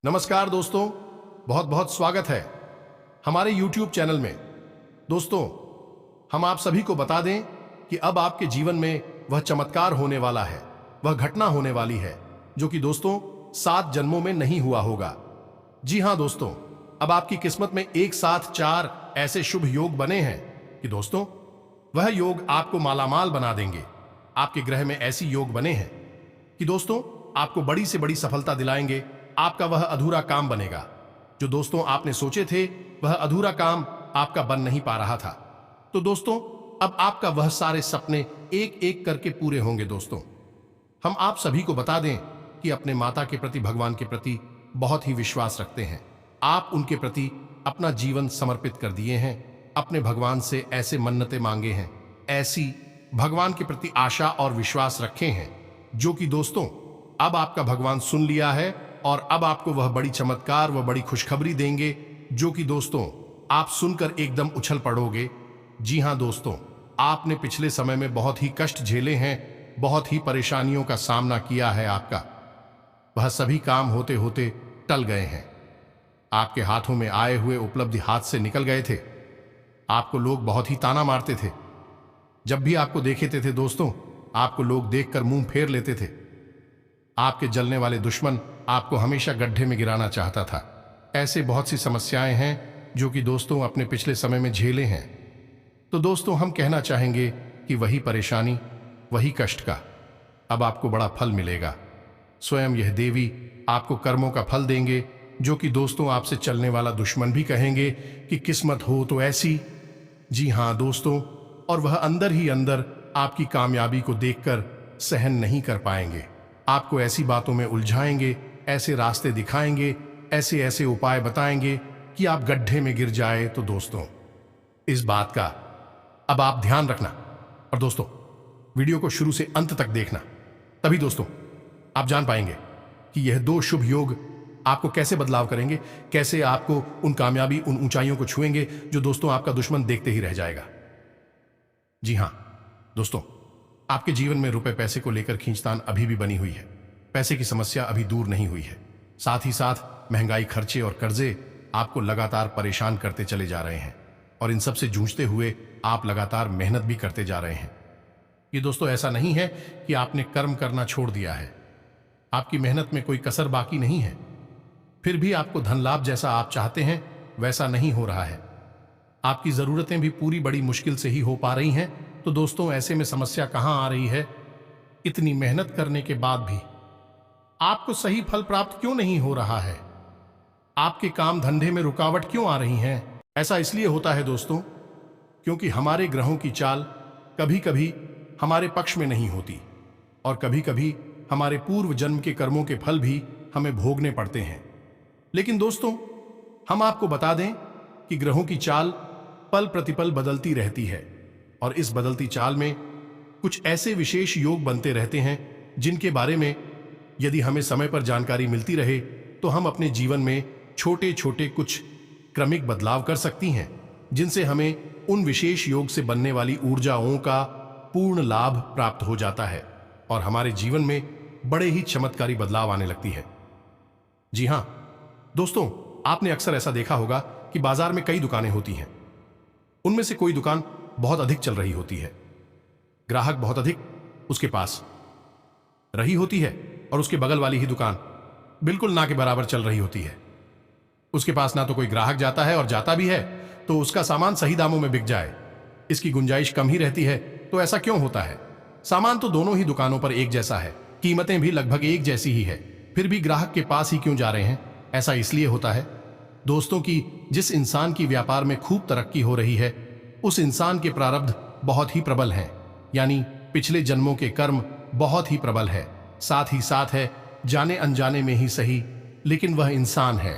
नमस्कार दोस्तों, बहुत बहुत स्वागत है हमारे YouTube चैनल में। दोस्तों, हम आप सभी को बता दें कि अब आपके जीवन में वह चमत्कार होने वाला है, वह घटना होने वाली है जो कि दोस्तों 7 जन्मों में नहीं हुआ होगा। जी हां दोस्तों, अब आपकी किस्मत में एक साथ 4 ऐसे शुभ योग बने हैं कि दोस्तों वह योग आपको मालामाल बना देंगे। आपके ग्रह में ऐसी योग बने हैं कि दोस्तों आपको बड़ी से बड़ी सफलता दिलाएंगे। आपका वह अधूरा काम बनेगा जो दोस्तों आपने सोचे थे, वह अधूरा काम आपका बन नहीं पा रहा था। तो दोस्तों अब आपका वह सारे सपने एक एक करके पूरे होंगे। दोस्तों हम आप सभी को बता दें कि अपने माता के प्रति, भगवान के प्रति बहुत ही विश्वास रखते हैं। आप उनके प्रति अपना जीवन समर्पित कर दिए हैं, अपने भगवान से ऐसे मन्नतें मांगे हैं, ऐसी भगवान के प्रति आशा और विश्वास रखे हैं जो कि दोस्तों अब आपका भगवान सुन लिया है और अब आपको वह बड़ी चमत्कार, वह बड़ी खुशखबरी देंगे जो कि दोस्तों आप सुनकर एकदम उछल पड़ोगे। जी हां दोस्तों, आपने पिछले समय में बहुत ही कष्ट झेले हैं, बहुत ही परेशानियों का सामना किया है। आपका वह सभी काम होते होते टल गए हैं। आपके हाथों में आए हुए उपलब्धि हाथ से निकल गए थे। आपको लोग बहुत ही ताना मारते थे। जब भी आपको देखे थे दोस्तों, आपको लोग देखकर मुंह फेर लेते थे। आपके जलने वाले दुश्मन आपको हमेशा गड्ढे में गिराना चाहता था। ऐसे बहुत सी समस्याएं हैं जो कि दोस्तों अपने पिछले समय में झेले हैं। तो दोस्तों हम कहना चाहेंगे कि वही परेशानी, वही कष्ट का अब आपको बड़ा फल मिलेगा। स्वयं यह देवी आपको कर्मों का फल देंगे जो कि दोस्तों आपसे चलने वाला दुश्मन भी कहेंगे कि किस्मत हो तो ऐसी। जी हां दोस्तों, और वह अंदर ही अंदर आपकी कामयाबी को देखकर सहन नहीं कर पाएंगे। आपको ऐसी बातों में उलझाएंगे, ऐसे रास्ते दिखाएंगे, ऐसे ऐसे उपाय बताएंगे कि आप गड्ढे में गिर जाए। तो दोस्तों इस बात का अब आप ध्यान रखना और दोस्तों वीडियो को शुरू से अंत तक देखना, तभी दोस्तों आप जान पाएंगे कि यह 2 शुभ योग आपको कैसे बदलाव करेंगे, कैसे आपको उन कामयाबी, उन ऊंचाइयों को छुएंगे जो दोस्तों आपका दुश्मन देखते ही रह जाएगा। जी हां दोस्तों, आपके जीवन में रुपए पैसे को लेकर खींचतान अभी भी बनी हुई है। पैसे की समस्या अभी दूर नहीं हुई है। साथ ही साथ महंगाई, खर्चे और कर्जे आपको लगातार परेशान करते चले जा रहे हैं और इन सब से जूझते हुए आप लगातार मेहनत भी करते जा रहे हैं। ये दोस्तों ऐसा नहीं है कि आपने कर्म करना छोड़ दिया है। आपकी मेहनत में कोई कसर बाकी नहीं है। फिर भी आपको धन लाभ जैसा आप चाहते हैं वैसा नहीं हो रहा है। आपकी जरूरतें भी पूरी बड़ी मुश्किल से ही हो पा रही हैं। तो दोस्तों ऐसे में समस्या कहां आ रही है? इतनी मेहनत करने के बाद भी आपको सही फल प्राप्त क्यों नहीं हो रहा है? आपके काम धंधे में रुकावट क्यों आ रही हैं? ऐसा इसलिए होता है दोस्तों क्योंकि हमारे ग्रहों की चाल कभी कभी हमारे पक्ष में नहीं होती और कभी कभी हमारे पूर्व जन्म के कर्मों के फल भी हमें भोगने पड़ते हैं। लेकिन दोस्तों हम आपको बता दें कि ग्रहों की चाल पल प्रतिपल बदलती रहती है और इस बदलती चाल में कुछ ऐसे विशेष योग बनते रहते हैं जिनके बारे में यदि हमें समय पर जानकारी मिलती रहे तो हम अपने जीवन में छोटे छोटे कुछ क्रमिक बदलाव कर सकती हैं जिनसे हमें उन विशेष योग से बनने वाली ऊर्जाओं का पूर्ण लाभ प्राप्त हो जाता है और हमारे जीवन में बड़े ही चमत्कारी बदलाव आने लगती है। जी हां दोस्तों, आपने अक्सर ऐसा देखा होगा कि बाजार में कई दुकानें होती हैं। उनमें से कोई दुकान बहुत अधिक चल रही होती है, ग्राहक बहुत अधिक उसके पास रही होती है और उसके बगल वाली ही दुकान बिल्कुल ना के बराबर चल रही होती है। उसके पास ना तो कोई ग्राहक जाता है और जाता भी है तो उसका सामान सही दामों में बिक जाए, इसकी गुंजाइश कम ही रहती है। तो ऐसा क्यों होता है? सामान तो दोनों ही दुकानों पर एक जैसा है, कीमतें भी लगभग एक जैसी ही है, फिर भी ग्राहक के पास ही क्यों जा रहे हैं? ऐसा इसलिए होता है दोस्तों कि जिस इंसान की व्यापार में खूब तरक्की हो रही है उस इंसान के प्रारब्ध बहुत ही प्रबल हैं, यानी पिछले जन्मों के कर्म बहुत ही प्रबल है। साथ ही साथ है जाने अनजाने में ही सही, लेकिन वह इंसान है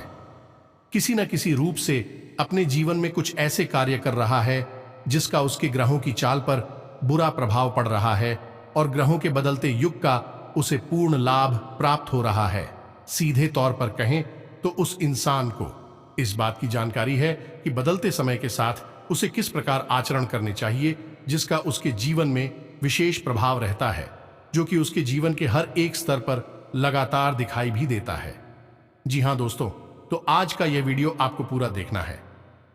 किसी न किसी रूप से अपने जीवन में कुछ ऐसे कार्य कर रहा है जिसका उसके ग्रहों की चाल पर बुरा प्रभाव पड़ रहा है और ग्रहों के बदलते युग का उसे पूर्ण लाभ प्राप्त हो रहा है। सीधे तौर पर कहें तो उस इंसान को इस बात की जानकारी है कि बदलते समय के साथ उसे किस प्रकार आचरण करने चाहिए जिसका उसके जीवन में विशेष प्रभाव रहता है, जो कि उसके जीवन के हर एक स्तर पर लगातार दिखाई भी देता है। जी हाँ दोस्तों, तो आज का यह वीडियो आपको पूरा देखना है।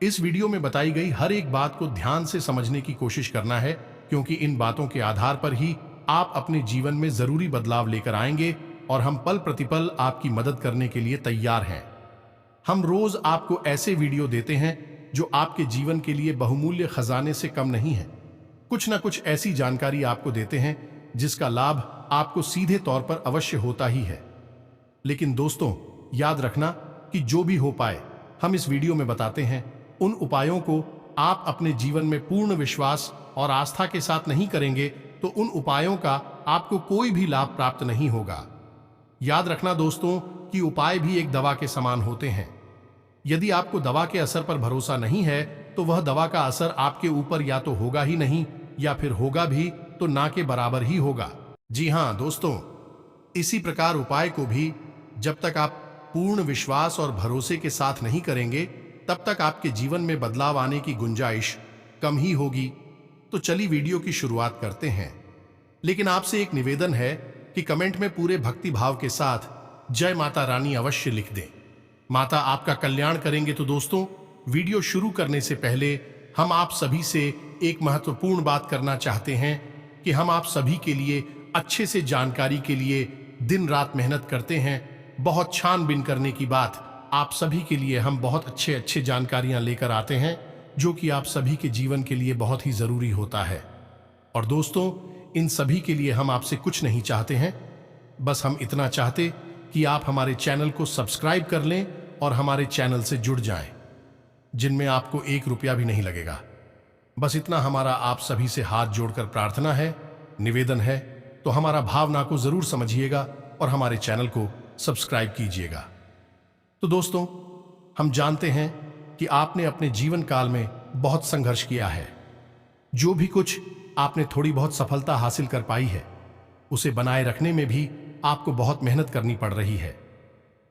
इस वीडियो में बताई गई हर एक बात को ध्यान से समझने की कोशिश करना है, क्योंकि इन बातों के आधार पर ही आप अपने जीवन में जरूरी बदलाव लेकर आएंगे और हम पल प्रतिपल आपकी मदद करने के लिए तैयार हैं। हम रोज आपको ऐसे वीडियो देते हैं जो आपके जीवन के लिए बहुमूल्य खजाने से कम नहीं है। कुछ ना कुछ ऐसी जानकारी आपको देते हैं जिसका लाभ आपको सीधे तौर पर अवश्य होता ही है। लेकिन दोस्तों, याद रखना कि जो भी हो पाए हम इस वीडियो में बताते हैं, उन उपायों को आप अपने जीवन में पूर्ण विश्वास और आस्था के साथ नहीं करेंगे तो उन उपायों का आपको कोई भी लाभ प्राप्त नहीं होगा। याद रखना दोस्तों कि उपाय भी एक दवा के समान होते हैं। यदि आपको दवा के असर पर भरोसा नहीं है तो वह दवा का असर आपके ऊपर या तो होगा ही नहीं, या फिर होगा भी तो ना के बराबर ही होगा। जी हाँ दोस्तों, इसी प्रकार उपाय को भी जब तक आप पूर्ण विश्वास और भरोसे के साथ नहीं करेंगे तब तक आपके जीवन में बदलाव आने की गुंजाइश कम ही होगी। तो चलिए वीडियो की शुरुआत करते हैं। लेकिन आपसे एक निवेदन है कि कमेंट में पूरे भक्ति भाव के साथ जय माता रानी अवश्य लिख दें। माता आपका कल्याण करेंगे। तो दोस्तों, वीडियो शुरू करने से पहले हम आप सभी से एक महत्वपूर्ण बात करना चाहते हैं कि हम आप सभी के लिए अच्छे से जानकारी के लिए दिन रात मेहनत करते हैं। बहुत छानबीन करने की बात, आप सभी के लिए हम बहुत अच्छे जानकारियां लेकर आते हैं जो कि आप सभी के जीवन के लिए बहुत ही जरूरी होता है। और दोस्तों, इन सभी के लिए हम आपसे कुछ नहीं चाहते हैं, बस हम इतना चाहते कि आप हमारे चैनल को सब्सक्राइब कर लें और हमारे चैनल से जुड़ जाएं, जिनमें आपको 1 रुपया भी नहीं लगेगा। बस इतना हमारा आप सभी से हाथ जोड़कर प्रार्थना है, निवेदन है। तो हमारा भावना को जरूर समझिएगा और हमारे चैनल को सब्सक्राइब कीजिएगा। तो दोस्तों, हम जानते हैं कि आपने अपने जीवन काल में बहुत संघर्ष किया है। जो भी कुछ आपने थोड़ी बहुत सफलता हासिल कर पाई है, उसे बनाए रखने में भी आपको बहुत मेहनत करनी पड़ रही है।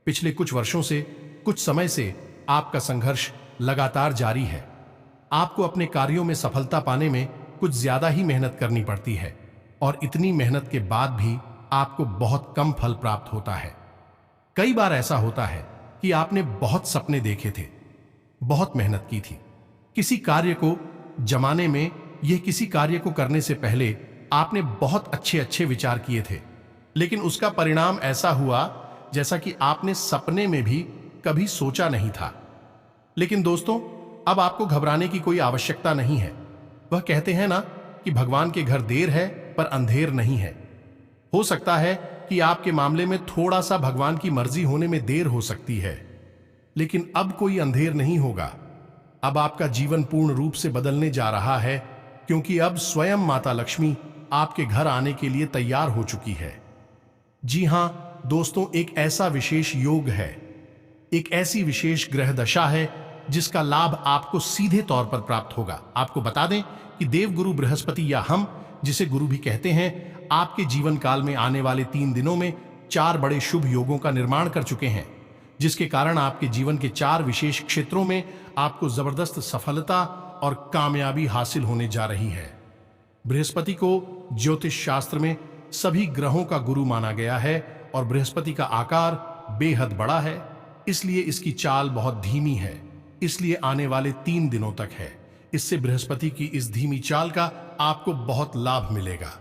पिछले कुछ वर्षों से, कुछ समय से आपका संघर्ष लगातार जारी है। आपको अपने कार्यों में सफलता पाने में कुछ ज्यादा ही मेहनत करनी पड़ती है, और इतनी मेहनत के बाद भी आपको बहुत कम फल प्राप्त होता है। कई बार ऐसा होता है कि आपने बहुत सपने देखे थे, बहुत मेहनत की थी किसी कार्य को जमाने में। यह किसी कार्य को करने से पहले आपने बहुत अच्छे विचार किए थे, लेकिन उसका परिणाम ऐसा हुआ जैसा कि आपने सपने में भी कभी सोचा नहीं था। लेकिन दोस्तों, अब आपको घबराने की कोई आवश्यकता नहीं है। वह कहते हैं ना कि भगवान के घर देर है पर अंधेर नहीं है। हो सकता है कि आपके मामले में थोड़ा सा भगवान की मर्जी होने में देर हो सकती है, लेकिन अब कोई अंधेर नहीं होगा। अब आपका जीवन पूर्ण रूप से बदलने जा रहा है, क्योंकि अब स्वयं माता लक्ष्मी आपके घर आने के लिए तैयार हो चुकी है। जी हां दोस्तों, एक ऐसा विशेष योग है, एक ऐसी विशेष ग्रह दशा है जिसका लाभ आपको सीधे तौर पर प्राप्त होगा। आपको बता दें कि देवगुरु बृहस्पति, या हम जिसे गुरु भी कहते हैं, आपके जीवन काल में आने वाले 3 दिनों में 4 बड़े शुभ योगों का निर्माण कर चुके हैं, जिसके कारण आपके जीवन के 4 विशेष क्षेत्रों में आपको जबरदस्त सफलता और कामयाबी हासिल होने जा रही है। बृहस्पति को ज्योतिष शास्त्र में सभी ग्रहों का गुरु माना गया है, और बृहस्पति का आकार बेहद बड़ा है, इसलिए इसकी चाल बहुत धीमी है, इसलिए आने वाले 3 दिनों तक है। इससे बृहस्पति की इस धीमी चाल का आपको बहुत लाभ मिलेगा।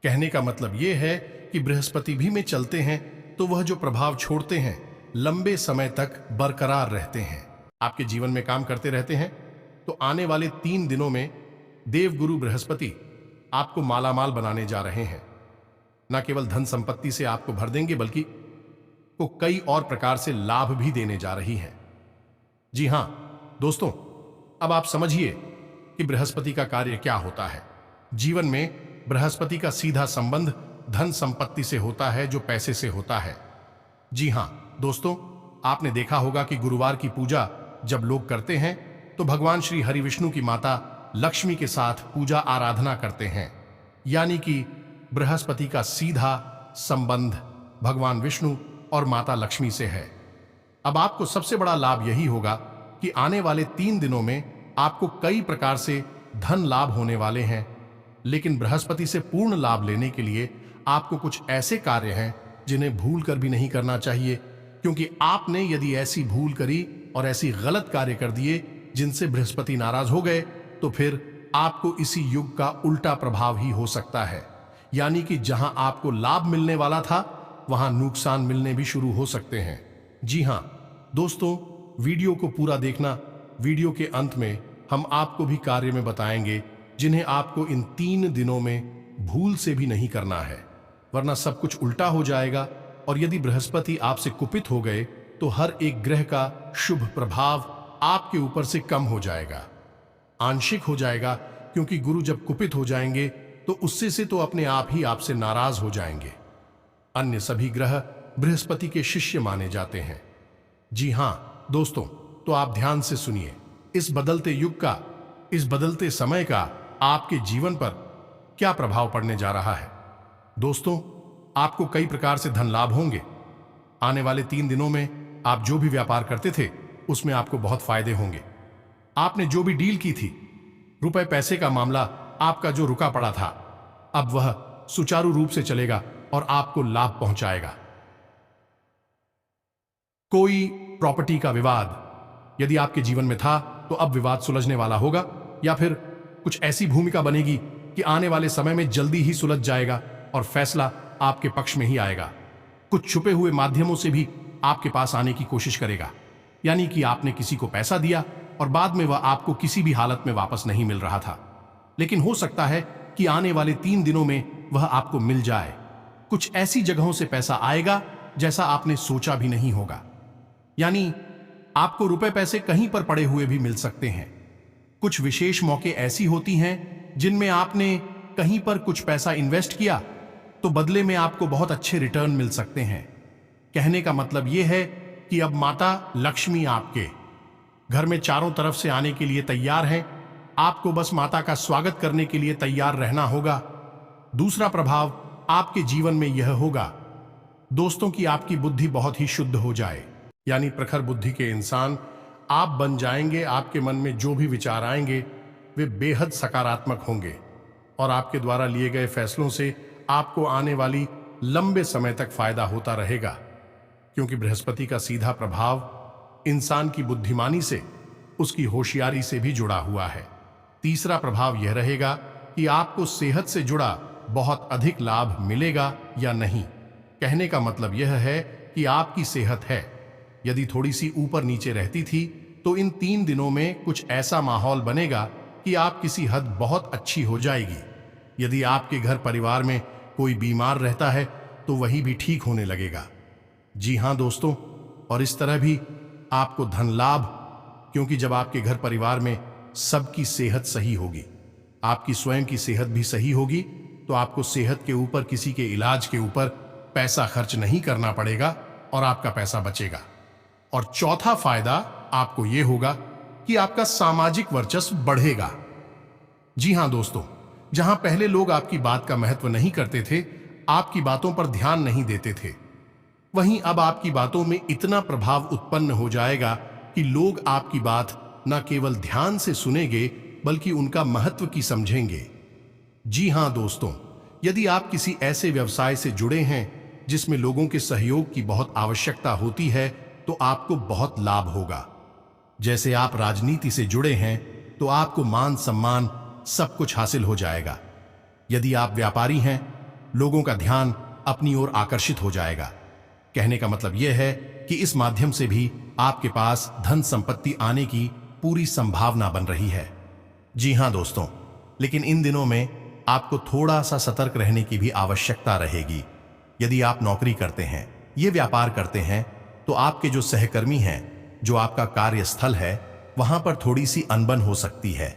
कहने का मतलब यह है कि बृहस्पति भी में चलते हैं तो वह जो प्रभाव छोड़ते हैं लंबे समय तक बरकरार रहते हैं, आपके जीवन में काम करते रहते हैं। तो आने वाले 3 दिनों में देवगुरु बृहस्पति आपको मालामाल बनाने जा रहे हैं। न केवल धन संपत्ति से आपको भर देंगे, बल्कि को कई और प्रकार से लाभ भी देने जा रही हैं। जी हां दोस्तों, अब आप समझिए कि बृहस्पति का कार्य क्या होता है। जीवन में बृहस्पति का सीधा संबंध धन संपत्ति से होता है, जो पैसे से होता है। जी हां दोस्तों, आपने देखा होगा कि गुरुवार की पूजा जब लोग करते हैं तो भगवान श्री हरि विष्णु की माता लक्ष्मी के साथ पूजा आराधना करते हैं, यानी कि बृहस्पति का सीधा संबंध भगवान विष्णु और माता लक्ष्मी से है। अब आपको सबसे बड़ा लाभ यही होगा कि आने वाले 3 दिनों में आपको कई प्रकार से धन लाभ होने वाले हैं, लेकिन बृहस्पति से पूर्ण लाभ लेने के लिए आपको कुछ ऐसे कार्य हैं जिन्हें भूल कर भी नहीं करना चाहिए, क्योंकि आपने यदि ऐसी भूल करी और ऐसी गलत कार्य कर दिए जिनसे बृहस्पति नाराज हो गए, तो फिर आपको इसी युग का उल्टा प्रभाव ही हो सकता है। यानी कि जहां आपको लाभ मिलने वाला था, वहां नुकसान मिलने भी शुरू हो सकते हैं। जी हां दोस्तों, वीडियो को पूरा देखना। वीडियो के अंत में हम आपको भी कार्य में बताएंगे जिन्हें आपको इन 3 दिनों में भूल से भी नहीं करना है, वरना सब कुछ उल्टा हो जाएगा। और यदि बृहस्पति आपसे कुपित हो गए तो हर एक ग्रह का शुभ प्रभाव आपके ऊपर से कम हो जाएगा, आंशिक हो जाएगा, क्योंकि गुरु जब कुपित हो जाएंगे तो उससे से तो अपने आप ही आपसे नाराज हो जाएंगे। अन्य सभी ग्रह बृहस्पति के शिष्य माने जाते हैं। जी हां दोस्तों, तो आप ध्यान से सुनिए। इस बदलते युग का, इस बदलते समय का आपके जीवन पर क्या प्रभाव पड़ने जा रहा है। दोस्तों, आपको कई प्रकार से धन लाभ होंगे। आने वाले 3 दिनों में आप जो भी व्यापार करते थे उसमें आपको बहुत फायदे होंगे। आपने जो भी डील की थी, रुपए पैसे का मामला आपका जो रुका पड़ा था, अब वह सुचारू रूप से चलेगा और आपको लाभ पहुंचाएगा। कोई प्रॉपर्टी का विवाद यदि आपके जीवन में था तो अब विवाद सुलझने वाला होगा, या फिर कुछ ऐसी भूमिका बनेगी कि आने वाले समय में जल्दी ही सुलझ जाएगा और फैसला आपके पक्ष में ही आएगा। कुछ छुपे हुए माध्यमों से भी आपके पास आने की कोशिश करेगा, यानी कि आपने किसी को पैसा दिया और बाद में वह आपको किसी भी हालत में वापस नहीं मिल रहा था, लेकिन हो सकता है कि आने वाले 3 दिनों में वह आपको मिल जाए। कुछ ऐसी जगहों से पैसा आएगा जैसा आपने सोचा भी नहीं होगा, यानी आपको रुपए पैसे कहीं पर पड़े हुए भी मिल सकते हैं। कुछ विशेष मौके ऐसी होती हैं जिनमें आपने कहीं पर कुछ पैसा इन्वेस्ट किया तो बदले में आपको बहुत अच्छे रिटर्न मिल सकते हैं। कहने का मतलब यह है कि अब माता लक्ष्मी आपके घर में चारों तरफ से आने के लिए तैयार है। आपको बस माता का स्वागत करने के लिए तैयार रहना होगा। दूसरा प्रभाव आपके जीवन में यह होगा दोस्तों कि आपकी बुद्धि बहुत ही शुद्ध हो जाए, यानी प्रखर बुद्धि के इंसान आप बन जाएंगे। आपके मन में जो भी विचार आएंगे वे बेहद सकारात्मक होंगे और आपके द्वारा लिए गए फैसलों से आपको आने वाली लंबे समय तक फायदा होता रहेगा, क्योंकि बृहस्पति का सीधा प्रभाव इंसान की बुद्धिमानी से, उसकी होशियारी से भी जुड़ा हुआ है। तीसरा प्रभाव यह रहेगा कि आपको सेहत से जुड़ा बहुत अधिक लाभ मिलेगा या नहीं। कहने का मतलब यह है कि आपकी सेहत है, यदि थोड़ी सी ऊपर नीचे रहती थी तो इन 3 दिनों में कुछ ऐसा माहौल बनेगा कि आप किसी हद बहुत अच्छी हो जाएगी। यदि आपके घर परिवार में कोई बीमार रहता है तो वही भी ठीक होने लगेगा। जी हां दोस्तों, और इस तरह भी आपको धन लाभ, क्योंकि जब आपके घर परिवार में सबकी सेहत सही होगी, आपकी स्वयं की सेहत भी सही होगी, तो आपको सेहत के ऊपर, किसी के इलाज के ऊपर पैसा खर्च नहीं करना पड़ेगा और आपका पैसा बचेगा। और चौथा फायदा आपको यह होगा कि आपका सामाजिक वर्चस्व बढ़ेगा। जी हां दोस्तों, जहां पहले लोग आपकी बात का महत्व नहीं करते थे, आपकी बातों पर ध्यान नहीं देते थे, वहीं अब आपकी बातों में इतना प्रभाव उत्पन्न हो जाएगा कि लोग आपकी बात न केवल ध्यान से सुनेंगे बल्कि उनका महत्व की समझेंगे। जी हां दोस्तों, यदि आप किसी ऐसे व्यवसाय से जुड़े हैं जिसमें लोगों के सहयोग की बहुत आवश्यकता होती है तो आपको बहुत लाभ होगा। जैसे आप राजनीति से जुड़े हैं तो आपको मान सम्मान सब कुछ हासिल हो जाएगा। यदि आप व्यापारी हैं, लोगों का ध्यान अपनी ओर आकर्षित हो जाएगा। कहने का मतलब यह है कि इस माध्यम से भी आपके पास धन संपत्ति आने की पूरी संभावना बन रही है। जी हां दोस्तों, लेकिन इन दिनों में आपको थोड़ा सा सतर्क रहने की भी आवश्यकता रहेगी। यदि आप नौकरी करते हैं, ये व्यापार करते हैं, तो आपके जो सहकर्मी हैं, जो आपका कार्यस्थल है, वहां पर थोड़ी सी अनबन हो सकती है।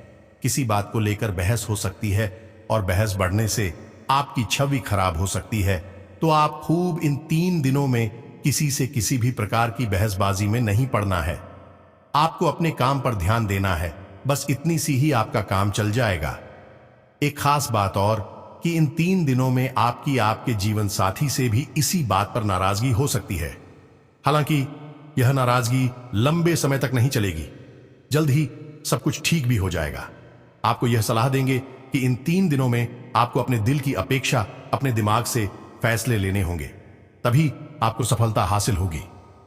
किसी बात को लेकर बहस हो सकती है और बहस बढ़ने से आपकी छवि खराब हो सकती है। तो आप खूब इन 3 दिनों में किसी से किसी भी प्रकार की बहसबाजी में नहीं पड़ना है। आपको अपने काम पर ध्यान देना है, बस इतनी सी ही आपका काम चल जाएगा। एक खास बात और कि इन 3 दिनों में आपकी आपके जीवन साथी से भी इसी बात पर नाराजगी हो सकती है। हालांकि यह नाराजगी लंबे समय तक नहीं चलेगी, जल्द ही सब कुछ ठीक भी हो जाएगा। आपको यह सलाह देंगे कि इन 3 दिनों में आपको अपने दिल की अपेक्षा, अपने दिमाग से फैसले लेने होंगे, तभी आपको सफलता हासिल होगी।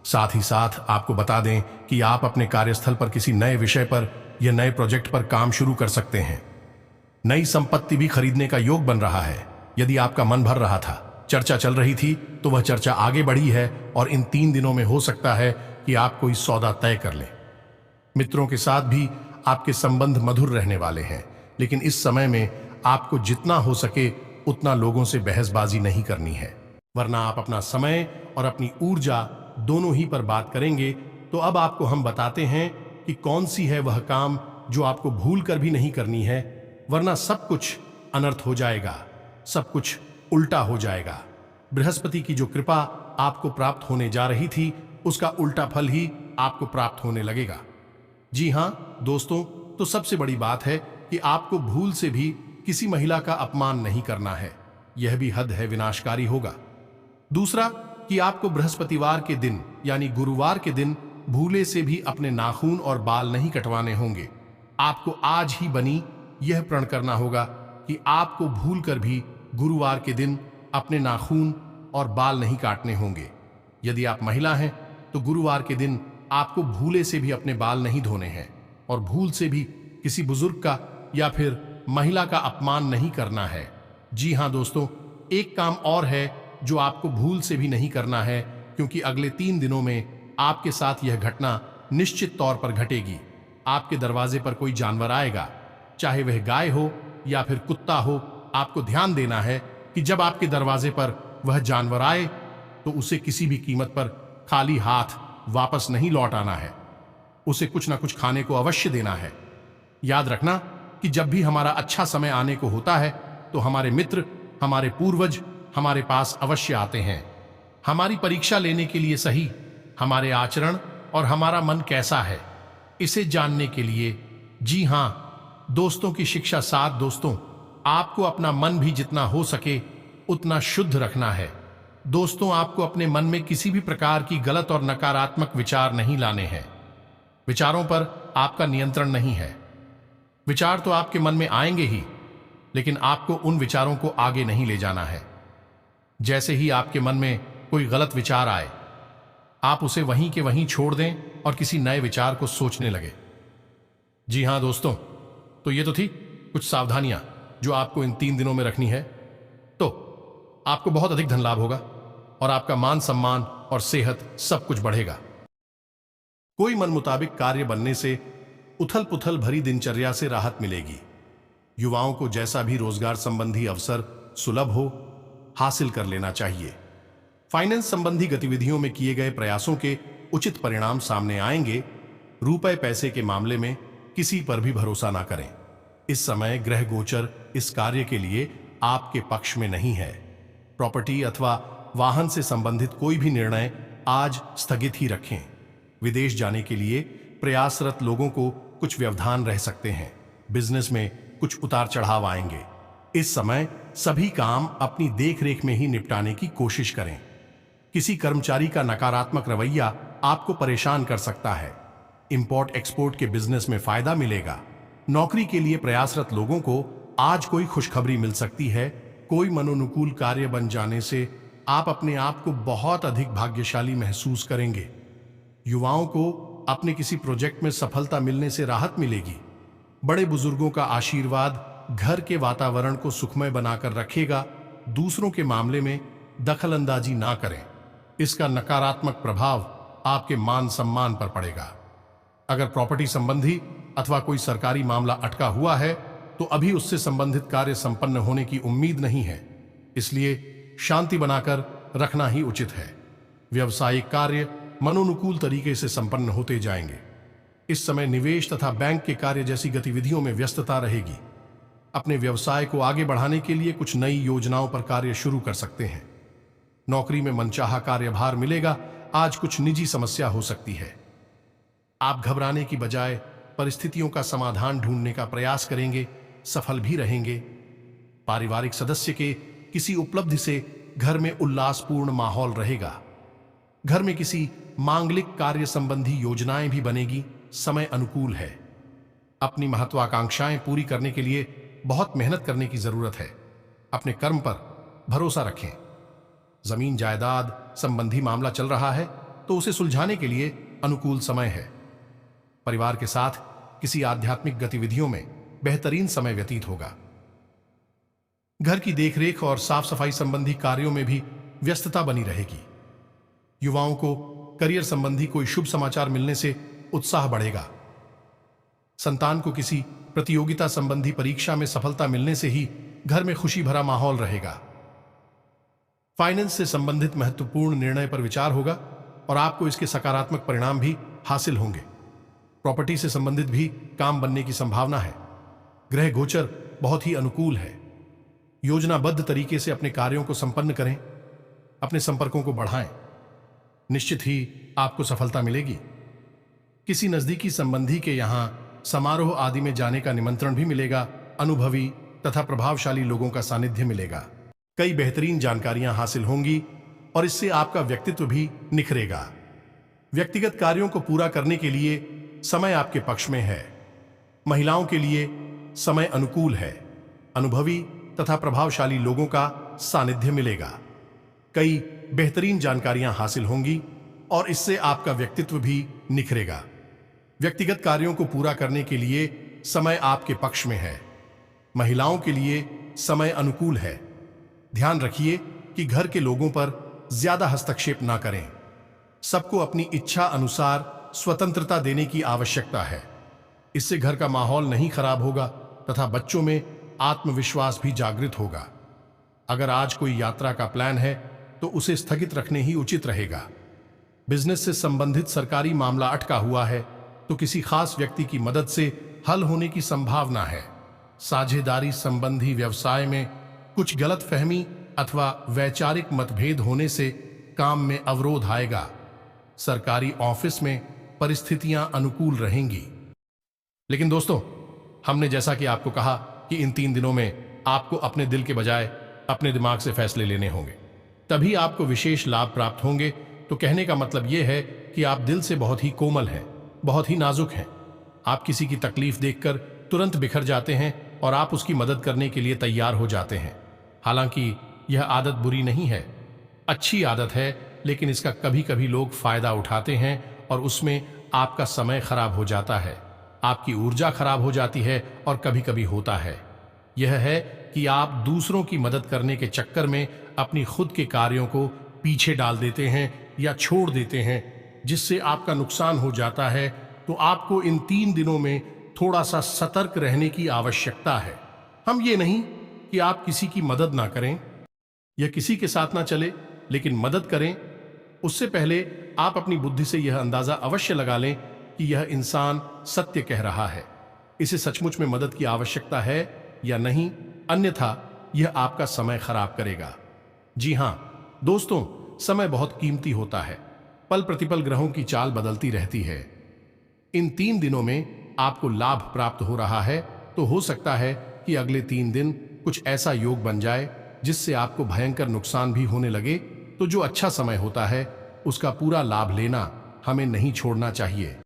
साथ ही साथ आपको बता दें कि आप अपने कार्यस्थल पर किसी नए विषय पर या नए प्रोजेक्ट पर काम शुरू कर सकते हैं। नई संपत्ति भी खरीदने का योग बन रहा है। यदि आपका मन भर रहा था, चर्चा चल रही थी, तो वह चर्चा आगे बढ़ी है और इन 3 दिनों में हो सकता है कि आप कोई सौदा तय कर लें। मित्रों के साथ भी आपके संबंध मधुर रहने वाले हैं, लेकिन इस समय में आपको जितना हो सके उतना लोगों से बहसबाजी नहीं करनी है, वरना आप अपना समय और अपनी ऊर्जा दोनों ही पर बात करेंगे। तो अब आपको हम बताते हैं कि कौन सी है वह काम जो आपको भूल कर भी नहीं करनी है, वरना सब कुछ अनर्थ हो जाएगा, सब कुछ उल्टा हो जाएगा। बृहस्पति की जो कृपा आपको प्राप्त होने जा रही थी, उसका उल्टा फल ही आपको प्राप्त होने लगेगा। जी हां दोस्तों, तो सबसे बड़ी बात है कि आपको भूल से भी किसी महिला का अपमान नहीं करना है, यह भी हद है विनाशकारी होगा। दूसरा कि आपको बृहस्पतिवार के दिन यानी गुरुवार के दिन भूले से भी अपने नाखून और बाल नहीं कटवाने होंगे। आपको आज ही बनी यह प्रण करना होगा कि आपको भूल कर भी गुरुवार के दिन अपने नाखून और बाल नहीं काटने होंगे। यदि आप महिला हैं तो गुरुवार के दिन आपको भूले से भी अपने बाल नहीं धोने हैं और भूल से भी किसी बुजुर्ग का या फिर महिला का अपमान नहीं करना है। जी हां दोस्तों, एक काम और है जो आपको भूल से भी नहीं करना है, क्योंकि अगले 3 दिनों में आपके साथ यह घटना निश्चित तौर पर घटेगी। आपके दरवाजे पर कोई जानवर आएगा, चाहे वह गाय हो या फिर कुत्ता हो। आपको ध्यान देना है कि जब आपके दरवाजे पर वह जानवर आए तो उसे किसी भी कीमत पर खाली हाथ वापस नहीं लौट आना है, उसे कुछ ना कुछ खाने को अवश्य देना है। याद रखना कि जब भी हमारा अच्छा समय आने को होता है तो हमारे मित्र, हमारे पूर्वज हमारे पास अवश्य आते हैं, हमारी परीक्षा लेने के लिए। सही हमारे आचरण और हमारा मन कैसा है, इसे जानने के लिए। जी हां दोस्तों की शिक्षा साथ दोस्तों, आपको अपना मन भी जितना हो सके उतना शुद्ध रखना है। दोस्तों, आपको अपने मन में किसी भी प्रकार की गलत और नकारात्मक विचार नहीं लाने हैं। विचारों पर आपका नियंत्रण नहीं है। विचार तो आपके मन में आएंगे ही, लेकिन आपको उन विचारों को आगे नहीं ले जाना है। जैसे ही आपके मन में कोई गलत विचार आए, आप उसे वहीं के वहीं छोड़ दें और किसी नए विचार को सोचने लगे। जी हां दोस्तों, तो ये तो थी कुछ सावधानियां जो आपको इन 3 दिनों में रखनी है। तो आपको बहुत अधिक धन लाभ होगा और आपका मान सम्मान और सेहत सब कुछ बढ़ेगा। कोई मन मुताबिक कार्य बनने से उथल पुथल भरी दिनचर्या से राहत मिलेगी। युवाओं को जैसा भी रोजगार संबंधी अवसर सुलभ हो, हासिल कर लेना चाहिए। फाइनेंस संबंधी गतिविधियों में किए गए प्रयासों के उचित परिणाम सामने आएंगे। रुपए पैसे के मामले में किसी पर भी भरोसा ना करें। इस समय ग्रह गोचर इस कार्य के लिए आपके पक्ष में नहीं है। प्रॉपर्टी अथवा वाहन से संबंधित कोई भी निर्णय आज स्थगित ही रखें। विदेश जाने के लिए प्रयासरत लोगों को कुछ व्यवधान रह सकते हैं। बिजनेस में कुछ उतार चढ़ाव आएंगे। इस समय सभी काम अपनी देखरेख में ही निपटाने की कोशिश करें। किसी कर्मचारी का नकारात्मक रवैया आपको परेशान कर सकता है। इंपोर्ट एक्सपोर्ट के बिजनेस में फायदा मिलेगा। नौकरी के लिए प्रयासरत लोगों को आज कोई खुशखबरी मिल सकती है। कोई मनोनुकूल कार्य बन जाने से आप अपने आप को बहुत अधिक भाग्यशाली महसूस करेंगे। युवाओं को अपने किसी प्रोजेक्ट में सफलता मिलने से राहत मिलेगी। बड़े बुजुर्गों का आशीर्वाद घर के वातावरण को सुखमय बनाकर रखेगा। दूसरों के मामले में दखल अंदाजी ना करें, इसका नकारात्मक प्रभाव आपके मान सम्मान पर पड़ेगा। अगर प्रॉपर्टी संबंधी अथवा कोई सरकारी मामला अटका हुआ है तो अभी उससे संबंधित कार्य संपन्न होने की उम्मीद नहीं है, इसलिए शांति बनाकर रखना ही उचित है। व्यवसायिक कार्य मनोनुकूल तरीके से संपन्न होते जाएंगे। इस समय निवेश तथा बैंक के कार्य जैसी गतिविधियों में व्यस्तता रहेगी। अपने व्यवसाय को आगे बढ़ाने के लिए कुछ नई योजनाओं पर कार्य शुरू कर सकते हैं। नौकरी में मनचाहा कार्यभार मिलेगा। आज कुछ निजी समस्या हो सकती है। आप घबराने की बजाय परिस्थितियों का समाधान ढूंढने का प्रयास करेंगे, सफल भी रहेंगे। पारिवारिक सदस्य के किसी उपलब्धि से घर में उल्लासपूर्ण माहौल रहेगा। घर में किसी मांगलिक कार्य संबंधी योजनाएं भी बनेगी। समय अनुकूल है। अपनी महत्वाकांक्षाएं पूरी करने के लिए बहुत मेहनत करने की जरूरत है। अपने कर्म पर भरोसा रखें। जमीन जायदाद संबंधी मामला चल रहा है तो उसे सुलझाने के लिए अनुकूल समय है। परिवार के साथ किसी आध्यात्मिक गतिविधियों में बेहतरीन समय व्यतीत होगा। घर की देखरेख और साफ सफाई संबंधी कार्यों में भी व्यस्तता बनी रहेगी। युवाओं को करियर संबंधी कोई शुभ समाचार मिलने से उत्साह बढ़ेगा। संतान को किसी प्रतियोगिता संबंधी परीक्षा में सफलता मिलने से ही घर में खुशी भरा माहौल रहेगा। फाइनेंस से संबंधित महत्वपूर्ण निर्णय पर विचार होगा और आपको इसके सकारात्मक परिणाम भी हासिल होंगे। प्रॉपर्टी से संबंधित भी काम बनने की संभावना है। ग्रह गोचर बहुत ही अनुकूल है। योजनाबद्ध तरीके से अपने कार्यों को संपन्न करें, अपने संपर्कों को बढ़ाएं, निश्चित ही आपको सफलता मिलेगी। किसी नजदीकी संबंधी के यहां समारोह आदि में जाने का निमंत्रण भी मिलेगा। अनुभवी तथा प्रभावशाली लोगों का सानिध्य मिलेगा। कई बेहतरीन जानकारियां हासिल होंगी और इससे आपका व्यक्तित्व भी निखरेगा। व्यक्तिगत कार्यों को पूरा करने के लिए समय आपके पक्ष में है। महिलाओं के लिए समय अनुकूल है। अनुभवी तथा प्रभावशाली लोगों का सानिध्य मिलेगा। कई बेहतरीन जानकारियां हासिल होंगी और इससे आपका व्यक्तित्व भी निखरेगा। व्यक्तिगत कार्यों को पूरा करने के लिए समय आपके पक्ष में है। महिलाओं के लिए समय अनुकूल है। ध्यान रखिए कि घर के लोगों पर ज्यादा हस्तक्षेप ना करें। सबको अपनी इच्छा अनुसार स्वतंत्रता देने की आवश्यकता है। इससे घर का माहौल नहीं खराब होगा तथा बच्चों में आत्मविश्वास भी जागृत होगा। अगर आज कोई यात्रा का प्लान है तो उसे स्थगित रखने ही उचित रहेगा। बिजनेस से संबंधित सरकारी मामला अटका हुआ है तो किसी खास व्यक्ति की मदद से हल होने की संभावना है। साझेदारी संबंधी व्यवसाय में कुछ गलतफहमी अथवा वैचारिक मतभेद होने से काम में अवरोध आएगा। सरकारी ऑफिस में परिस्थितियां अनुकूल रहेंगी। लेकिन दोस्तों, हमने जैसा कि आपको कहा कि इन 3 दिनों में आपको अपने दिल के बजाय अपने दिमाग से फैसले लेने होंगे, तभी आपको विशेष लाभ प्राप्त होंगे। तो कहने का मतलब यह है कि आप दिल से बहुत ही कोमल हैं, बहुत ही नाजुक हैं। आप किसी की तकलीफ देखकर तुरंत बिखर जाते हैं और आप उसकी मदद करने के लिए तैयार हो जाते हैं। हालांकि यह आदत बुरी नहीं है, अच्छी आदत है, लेकिन इसका कभी कभी लोग फायदा उठाते हैं और उसमें आपका समय खराब हो जाता है, आपकी ऊर्जा खराब हो जाती है और कभी कभी होता है यह है कि आप दूसरों की मदद करने के चक्कर में अपनी खुद के कार्यों को पीछे डाल देते हैं या छोड़ देते हैं, जिससे आपका नुकसान हो जाता है। तो आपको इन 3 दिनों में थोड़ा सा सतर्क रहने की आवश्यकता है। हम ये नहीं कि आप किसी की मदद ना करें या किसी के साथ ना चले, लेकिन मदद करें उससे पहले आप अपनी बुद्धि से यह अंदाजा अवश्य लगा लें कि यह इंसान सत्य कह रहा है, इसे सचमुच में मदद की आवश्यकता है या नहीं, अन्यथा यह आपका समय खराब करेगा। जी हां दोस्तों, समय बहुत कीमती होता है। पल प्रतिपल ग्रहों की चाल बदलती रहती है। इन 3 दिनों में आपको लाभ प्राप्त हो रहा है, तो हो सकता है कि अगले 3 दिन कुछ ऐसा योग बन जाए जिससे आपको भयंकर नुकसान भी होने लगे। तो जो अच्छा समय होता है उसका पूरा लाभ लेना हमें नहीं छोड़ना चाहिए।